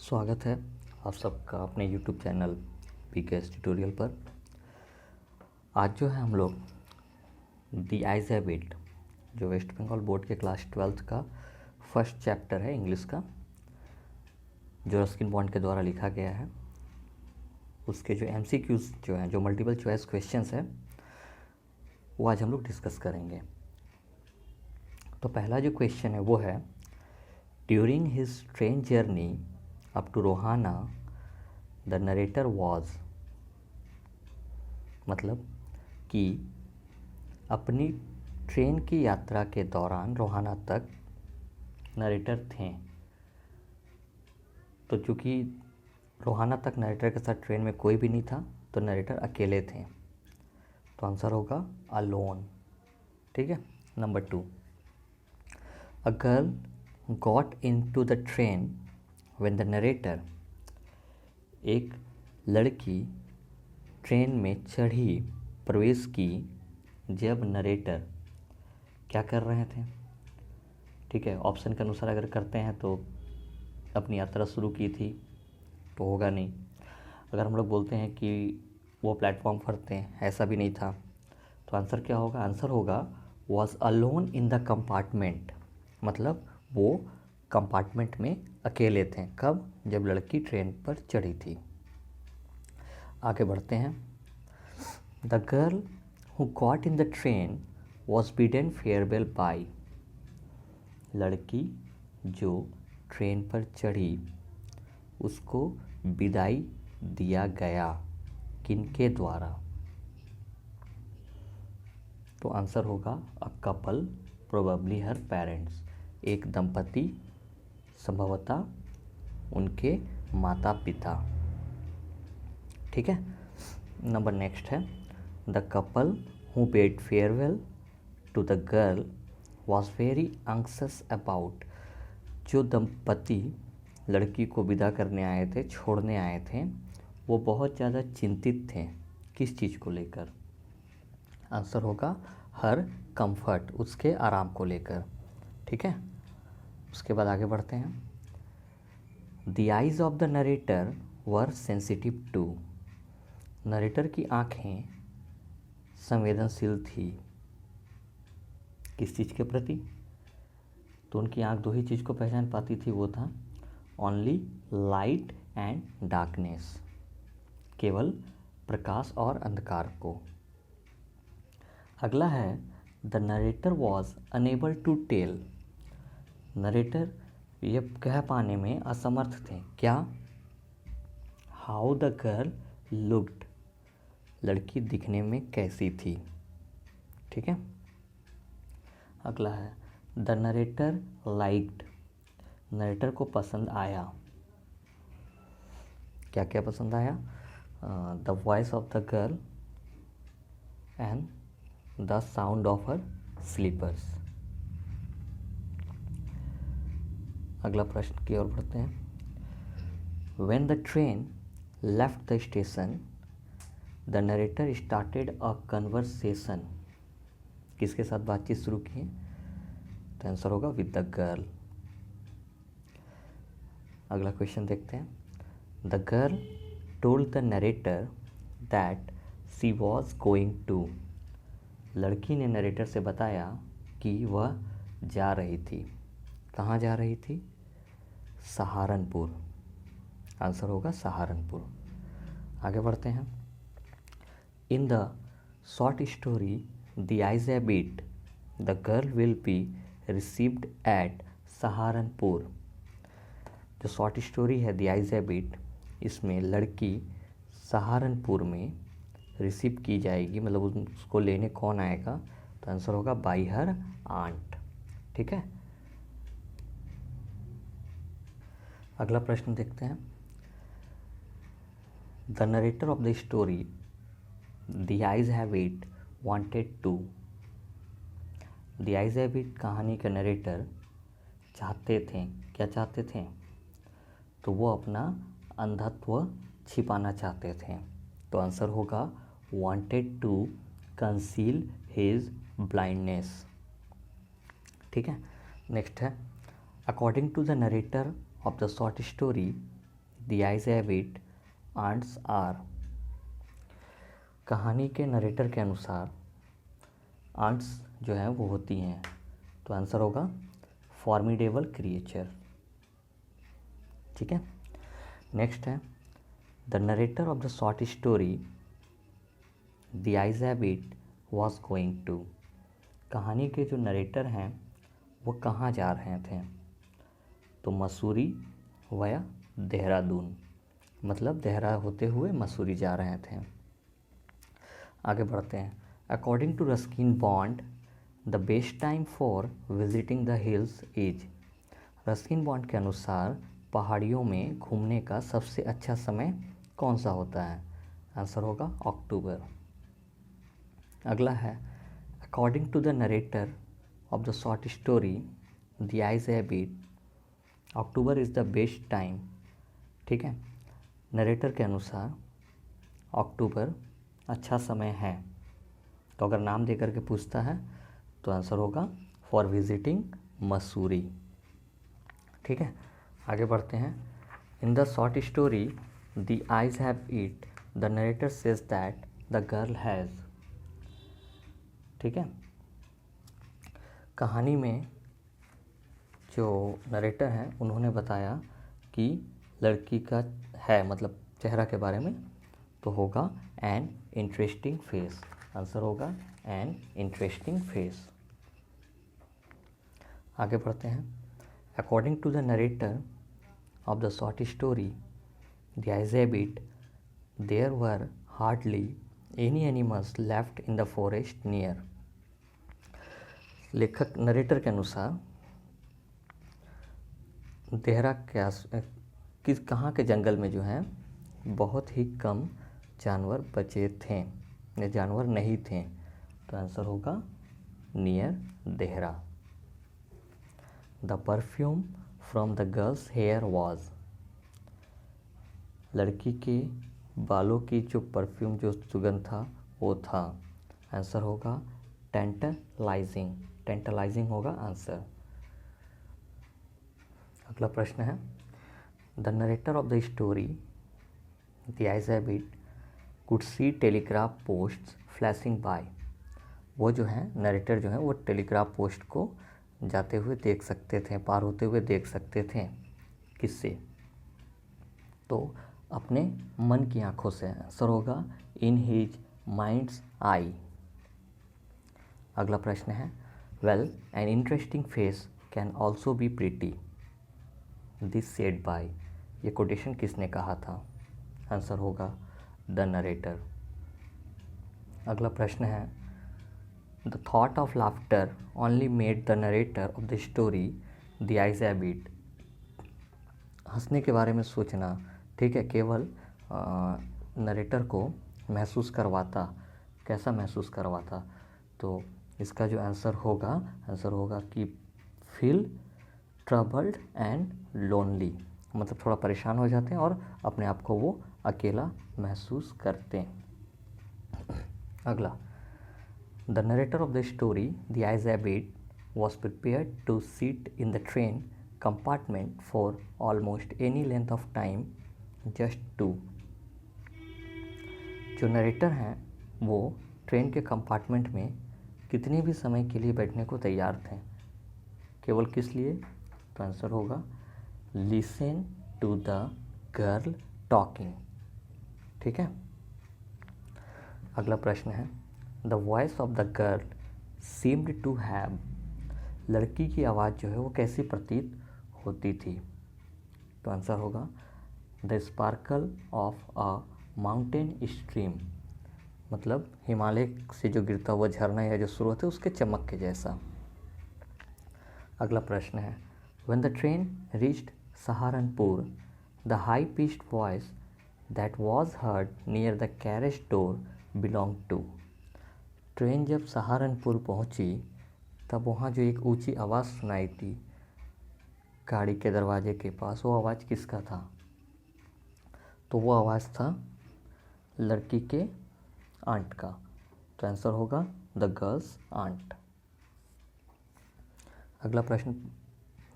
स्वागत है आप सबका अपने YouTube चैनल पीकेएस ट्यूटोरियल पर। आज जो है हम लोग दी आइज हैबिट जो वेस्ट बंगाल बोर्ड के क्लास 12th का फर्स्ट चैप्टर है इंग्लिश का, जो रस्किन बॉन्ड के द्वारा लिखा गया है, उसके जो MCQs जो हैं, जो मल्टीपल चॉइस क्वेश्चंस है, वो आज हम लोग डिस्कस करेंगे। तो पहला जो क्वेश्चन है वो है, during his train journey up to Rohana the narrator was, मतलब कि अपनी ट्रेन की यात्रा के दौरान रोहाना तक नरेटर थे। तो चूँकि रोहाना तक नरेटर के साथ ट्रेन में कोई भी नहीं था, तो नरेटर अकेले थे, तो आंसर होगा अलोन। ठीक है। Number 2, a girl got into the train when the narrator, एक लड़की ट्रेन में चढ़ी, प्रवेश की, जब नरेटर क्या कर रहे थे। ठीक है, ऑप्शन के अनुसार अगर करते हैं तो अपनी यात्रा शुरू की थी, तो होगा नहीं। अगर हम लोग बोलते हैं कि वो प्लेटफॉर्म पर थे, ऐसा भी नहीं था, तो आंसर क्या होगा? आंसर होगा was alone in the compartment, मतलब वो कंपार्टमेंट में अकेले थे। कब? जब लड़की ट्रेन पर चढ़ी थी। आगे बढ़ते हैं। The girl who got in the train was bidden farewell by, लड़की जो ट्रेन पर चढ़ी उसको विदाई दिया गया, किनके द्वारा? तो आंसर होगा a couple, probably her parents, एक दंपति, संभवतः उनके माता पिता। ठीक है। नंबर नेक्स्ट है, the couple who paid farewell to the girl was very anxious about, जो दंपति लड़की को विदा करने आए थे, छोड़ने आए थे, वो बहुत ज़्यादा चिंतित थे। किस चीज़ को लेकर? आंसर होगा हर कंफर्ट, उसके आराम को लेकर। ठीक है। उसके बाद आगे बढ़ते हैं। The eyes of the narrator were sensitive to, narrator की आँखें संवेदनशील थी। किस चीज़ के प्रति? तो उनकी आँख दो ही चीज़ को पहचान पाती थी, वो था ओनली लाइट एंड डार्कनेस, केवल प्रकाश और अंधकार को। अगला है, the narrator was unable to tell, narrator ये कह पाने में असमर्थ थे। क्या? हाउ द गर्ल लुक्ड, लड़की दिखने में कैसी थी। ठीक है। अगला है, द नरेटर लाइक्ड, नरेटर को पसंद आया। क्या क्या पसंद आया? The voice of the girl and the sound of her slippers. अगला प्रश्न की ओर बढ़ते हैं। When the train left the station the narrator started a conversation, किसके साथ बातचीत शुरू की? तो आंसर होगा विद द गर्ल। अगला क्वेश्चन देखते हैं। The girl told the narrator that she was going to, लड़की ने नरेटर से बताया कि वह जा रही थी। कहाँ जा रही थी? सहारनपुर। आंसर होगा सहारनपुर। आगे बढ़ते हैं। In the short story the eyes have it the girl will be received at Saharanpur, जो शॉर्ट स्टोरी है द आइज हैबिट, इसमें लड़की सहारनपुर में रिसीव की जाएगी, मतलब उसको लेने कौन आएगा? तो आंसर होगा बाई हर आंट। ठीक है। अगला प्रश्न देखते हैं। The narrator of the story the eyes have it wanted to, the eyes have it कहानी के नरेटर चाहते थे, क्या चाहते थे? तो वो अपना अंधत्व छिपाना चाहते थे, तो आंसर होगा wanted to conceal his blindness. ठीक है। नेक्स्ट है, according to the narrator of the short story the eyes have it, ants are. कहानी के नरेटर के अनुसार आंट्स जो हैं वो होती हैं, तो आंसर होगा फॉर्मिडेबल क्रिएचर। ठीक है, नेक्स्ट है the narrator of the short story the eyes have it was going to. कहानी के जो नरेटर हैं वो कहाँ जा रहे थे, तो मसूरी वया देहरादून, मतलब देहरा होते हुए मसूरी जा रहे थे। आगे बढ़ते हैं। According to Ruskin Bond the best time for visiting the hills is. Ruskin Bond के अनुसार पहाड़ियों में घूमने का सबसे अच्छा समय कौन सा होता है, आंसर होगा अक्टूबर। अगला है according to the narrator of the short story the eyes have it, October is the best time. ठीक है, नरेटर के अनुसार अक्टूबर अच्छा समय है, तो अगर नाम देकर के पूछता है तो आंसर होगा फॉर विजिटिंग मसूरी। ठीक है, आगे बढ़ते हैं। In the short story the eyes have it the narrator says that the girl has. ठीक है, कहानी में जो नरेटर हैं उन्होंने बताया कि लड़की का है, मतलब चेहरा के बारे में, तो होगा एन इंटरेस्टिंग फेस, आंसर होगा एन इंटरेस्टिंग फेस। आगे बढ़ते हैं। According to the narrator of the short story the eyes have it there were hardly any animals left in the forest near. लेखक नरेटर के अनुसार देहरा के कहाँ के जंगल में जो है बहुत ही कम जानवर बचे थे या जानवर नहीं थे, तो आंसर होगा near Dehra. The perfume from the girl's hair was. लड़की के बालों की जो परफ्यूम जो सुगंध था वो था, आंसर होगा टेंटलाइजिंग, टेंटलाइजिंग होगा आंसर। अगला प्रश्न है the narrator of the story the eyes have it could see telegraph posts flashing by. वो जो है नरेटर जो है वो टेलीग्राफ पोस्ट को जाते हुए देख सकते थे, पार होते हुए देख सकते थे, किससे, तो अपने मन की आंखों से, आंसर होगा इन हिज माइंड्स आई। अगला प्रश्न है well N interesting face can also be pretty this said bye. ये कोटेशन किसने कहा था, आंसर होगा द नरेटर। अगला प्रश्न है the thought of laughter only made the narrator of the story the eyes have it. हंसने के बारे में सोचना, ठीक है, केवल नरेटर को महसूस करवाता, कैसा महसूस करवाता, तो इसका जो आंसर होगा कि फील ट्रबल्ड एंड लोनली, मतलब थोड़ा परेशान हो जाते हैं और अपने आप को वो अकेला महसूस करते हैं। अगला the narrator of the story the eyes have it was prepared to sit in the train compartment for almost any length of time just to. जो नरेटर हैं वो ट्रेन के कंपार्टमेंट में कितने भी समय के लिए बैठने को तैयार थे, केवल किस लिए, तो आंसर होगा listen to the girl talking. ठीक है, अगला प्रश्न है the voice of the girl seemed to have. लड़की की आवाज़ जो है वो कैसी प्रतीत होती थी, तो आंसर होगा the sparkle of a mountain stream, मतलब हिमालय से जो गिरता हुआ झरना या जो स्रोत है उसके चमक के जैसा। अगला प्रश्न है when the train reached Saharanpur the high pitched voice that was heard near the carriage door belong to. Train जब सहारनपुर पहुंची तब वहाँ जो एक ऊंची आवाज़ सुनाई थी गाड़ी के दरवाजे के पास, वो आवाज़ किसका था, तो वो आवाज़ था लड़की के आंट का, तो आंसर होगा द गर्ल्स आंट। अगला प्रश्न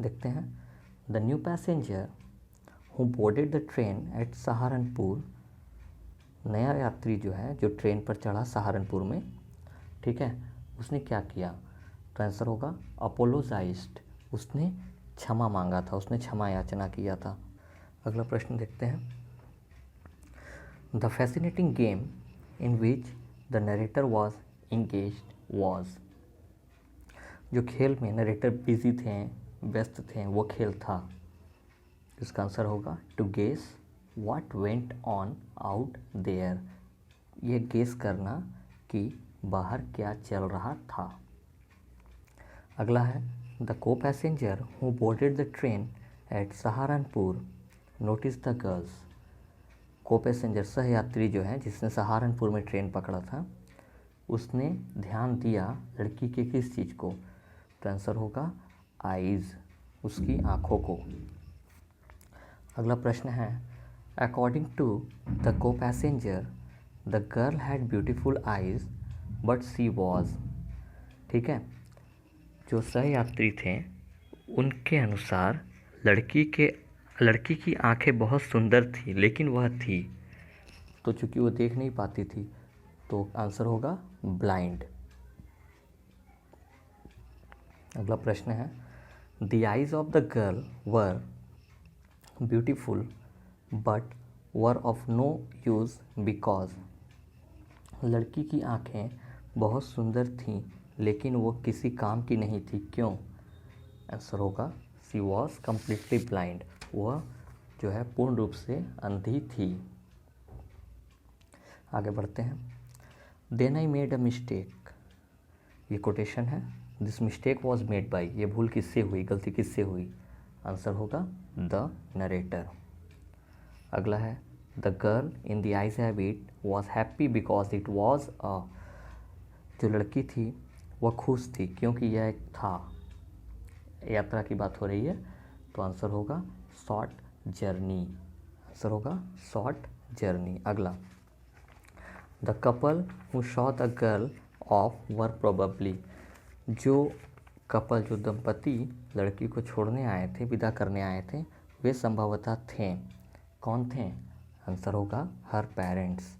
देखते हैं the new passenger who boarded the train eight Saharanpur, नया यात्री जो है जो ट्रेन पर चढ़ा सहारनपुर में, ठीक है, उसने क्या किया? तो आंसर होगा अपोलोजाइज्ड, उसने क्षमा मांगा था, उसने क्षमा याचना किया था। अगला प्रश्न देखते हैं। The fascinating game in which the narrator was engaged was, जो खेल में नरेटर बिजी थे, व्यस्त थे, वो खेल था। इसका आंसर होगा to guess what went on out there, ये गेस करना कि बाहर क्या चल रहा था। अगला है the co passenger who boarded the train eight Saharanpur notice the girls, को पैसेंजर सह यात्री जो है जिसने सहारनपुर में ट्रेन पकड़ा था, उसने ध्यान दिया लड़की के किस चीज़ को? तो आंसर होगा आइज़, उसकी आँखों को। अगला प्रश्न है according to the co passenger the girl had beautiful eyes but she was, ठीक है, जो सह यात्री थे उनके अनुसार लड़की की आंखें बहुत सुंदर थी लेकिन वह थी, तो चूंकि वो देख नहीं पाती थी तो आंसर होगा ब्लाइंड। अगला प्रश्न है the eyes of the girl were beautiful but were of no use because, लड़की की आंखें बहुत सुंदर थीं लेकिन वो किसी काम की नहीं थी, क्यों? आंसर होगा सी वॉज कम्प्लीटली ब्लाइंड, वह जो है पूर्ण रूप से अंधी थी। आगे बढ़ते हैं। Then I made a mistake, ये कोटेशन है, this mistake was made by, ये भूल किससे हुई, गलती किससे हुई? आंसर होगा द नरेटर। अगला है the girl in the eyes habit was happy because it was a, जो लड़की थी वह खुश थी क्योंकि यह एक था, यात्रा की बात हो रही है, तो आंसर होगा शॉर्ट जर्नी, आंसर होगा शॉर्ट जर्नी। अगला the couple who Shaw the girl of were probably, जो कपल जो दंपति लड़की को छोड़ने आए थे, विदा करने आए थे, वे संभवतः थे, कौन थे? आंसर होगा हर पेरेंट्स।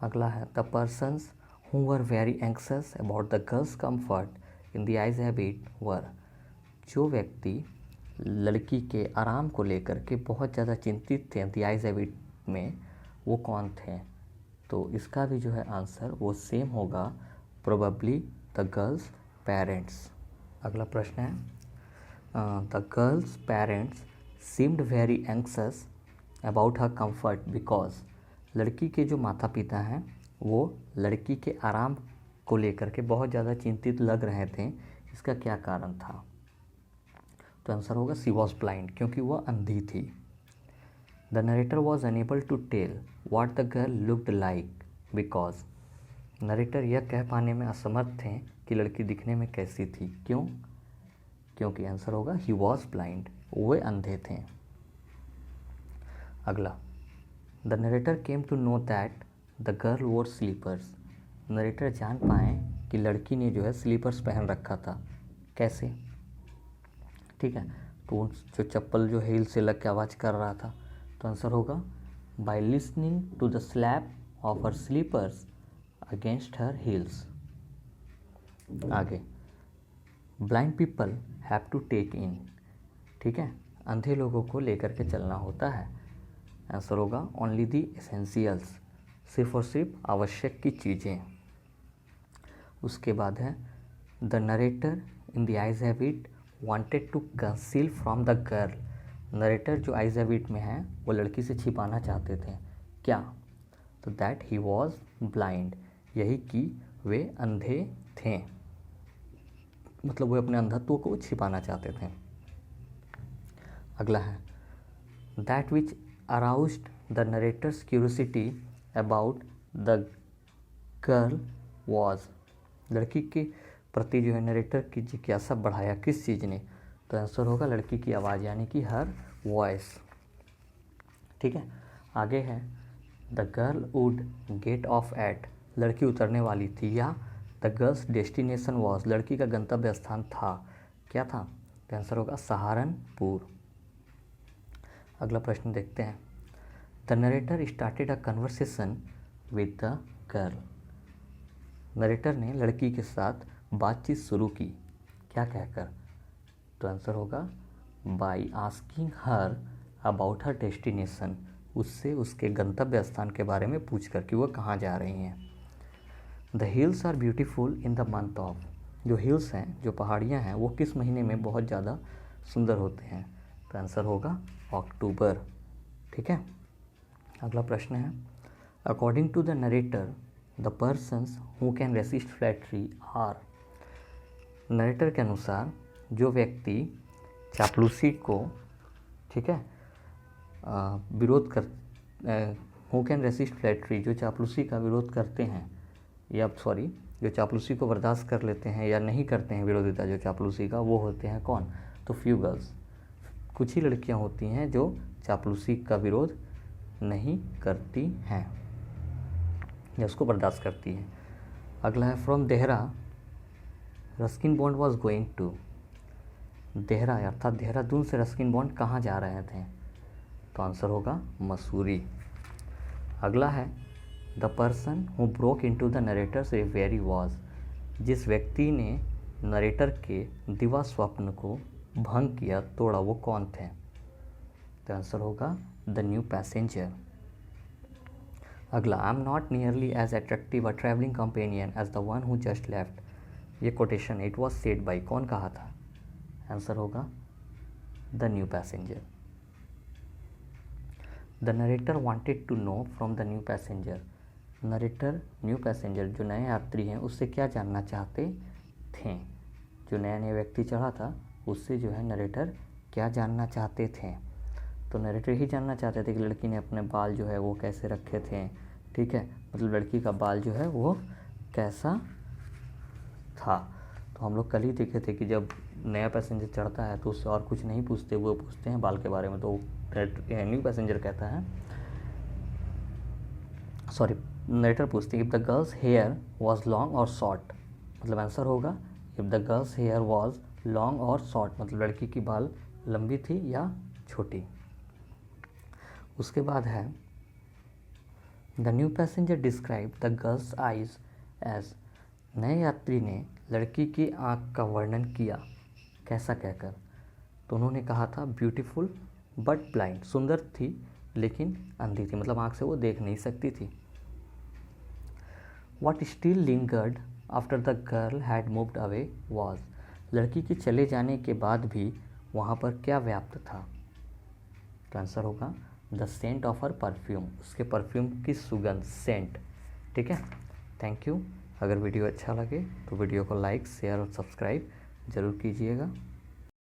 अगला है the persons who were very anxious about the girls comfort in the eyes habit were, जो व्यक्ति लड़की के आराम को लेकर के बहुत ज़्यादा चिंतित थे द आइज हैबिट में, वो कौन थे? तो इसका भी जो है आंसर वो सेम होगा, प्रोबेबली द गर्ल्स पेरेंट्स। अगला प्रश्न है the girls parents seemed very anxious about her comfort because, लड़की के जो माता पिता हैं वो लड़की के आराम को लेकर के बहुत ज़्यादा चिंतित लग रहे थे, इसका क्या कारण था? तो आंसर होगा सी वॉज ब्लाइंड, क्योंकि वह अंधी थी। The narrator was unable to tell what the girl looked like because, narrator यह कह पाने में असमर्थ थे कि लड़की दिखने में कैसी थी, क्यों? क्योंकि आंसर होगा ही वॉज ब्लाइंड, वे अंधे थे। अगला the narrator came to know that the girl wore slippers, narrator जान पाए कि लड़की ने जो है स्लीपर्स पहन रखा था, कैसे? ठीक है, तो जो चप्पल जो हील से लग के आवाज़ कर रहा था, तो आंसर होगा by listening to the slap of her slippers against her heels. आगे blind people have to take in, ठीक है, अंधे लोगों को लेकर के चलना होता है, आंसर होगा ओनली दी एसेंशियल्स, सिर्फ और सिर्फ आवश्यक की चीज़ें। उसके बाद है the narrator in the eyes have it wanted to conceal from the girl, narrator जो आइज हैबिट में है वो लड़की से छिपाना चाहते थे, क्या? तो दैट ही वॉज ब्लाइंड, यही कि वे अंधे थे, मतलब वे अपने अंधत्व को छिपाना चाहते थे। अगला है that which aroused the narrator's curiosity about the girl was, लड़की के प्रति जो है नरेटर की जिज्ञासा बढ़ाया किस चीज़ ने? तो आंसर होगा लड़की की आवाज़, यानी कि हर वॉइस। ठीक है, आगे है the girl would get off at, लड़की उतरने वाली थी, या द गर्ल्स डेस्टिनेशन वॉज, लड़की का गंतव्य स्थान था, क्या था? तो आंसर होगा सहारनपुर। अगला प्रश्न देखते हैं। The narrator started a conversation with the girl. Narrator ने लड़की के साथ बातचीत शुरू की, क्या कहकर? तो आंसर होगा by asking her about her destination. उससे उसके गंतव्य स्थान के बारे में पूछ कर कि वह कहाँ जा रही हैं। The hills are beautiful in the month of. जो हिल्स हैं, जो पहाड़ियाँ हैं, वो किस महीने में बहुत ज़्यादा सुंदर होते हैं? तो आंसर होगा अक्टूबर। ठीक है। अगला प्रश्न है, according to the narrator the persons who can resist flattery are. Narrator के अनुसार जो व्यक्ति चापलूसी को, ठीक है, विरोध कर हु कैन रेसिस्ट फ्लैटरी, जो चापलूसी का विरोध करते हैं, या सॉरी जो चापलूसी को बर्दाश्त कर लेते हैं या नहीं करते हैं विरोधिता जो चापलूसी का, वो होते हैं कौन? तो फ्यू गर्ल्स। कुछ ही लड़कियां होती हैं जो चापलूसी का विरोध नहीं करती हैं या उसको बर्दाश्त करती हैं। अगला है, from Dehra Ruskin Bond was going to. Dehra अर्थात देहरादून से रस्किन बॉन्ड कहाँ जा रहे थे? तो आंसर होगा मसूरी। अगला है, the person who broke in to the narrator's very was. जिस व्यक्ति ने नरेटर के दिवा स्वप्न को भंग किया, तोड़ा, वो कौन थे? तो आंसर होगा द न्यू पैसेंजर। अगला, I am not nearly as attractive a travelling companion as the one who just left. ये quotation it was said by, कौन कहा था? आंसर होगा the new passenger. The narrator wanted to know from the new passenger. Narrator new passenger जो नए यात्री हैं उससे क्या जानना चाहते थे? जो नया नया व्यक्ति चढ़ा था उससे जो है नरेटर क्या जानना चाहते थे? तो नरेटर ही जानना चाहते थे कि लड़की ने अपने बाल जो है वो कैसे रखे थे। ठीक है, मतलब लड़की का बाल जो है वो कैसा था। तो हम लोग कल ही देखे थे कि जब नया पैसेंजर चढ़ता है तो उससे और कुछ नहीं पूछते, वो पूछते हैं बाल के बारे में। तो न्यू पैसेंजर कहता है, सॉरी नरेटर पूछते हैं, if the girl's hair was long और शॉर्ट। मतलब आंसर होगा if the girl's hair was long और शॉर्ट, मतलब लड़की की बाल लंबी थी या छोटी। उसके बाद है, the new passenger describe the girl's eyes as. नए यात्री ने लड़की की आँख का वर्णन किया, कैसा कहकर? तो उन्होंने कहा था ब्यूटीफुल बट ब्लाइंड। सुंदर थी लेकिन अंधी थी, मतलब आँख से वो देख नहीं सकती थी। What still lingered after the girl had moved away was। लड़की के चले जाने के बाद भी वहाँ पर क्या व्याप्त था? तो आंसर होगा the scent of her perfume. उसके परफ्यूम की सुगंध, सेंट। ठीक है, थैंक यू। अगर वीडियो अच्छा लगे तो वीडियो को लाइक, शेयर और सब्सक्राइब ज़रूर कीजिएगा।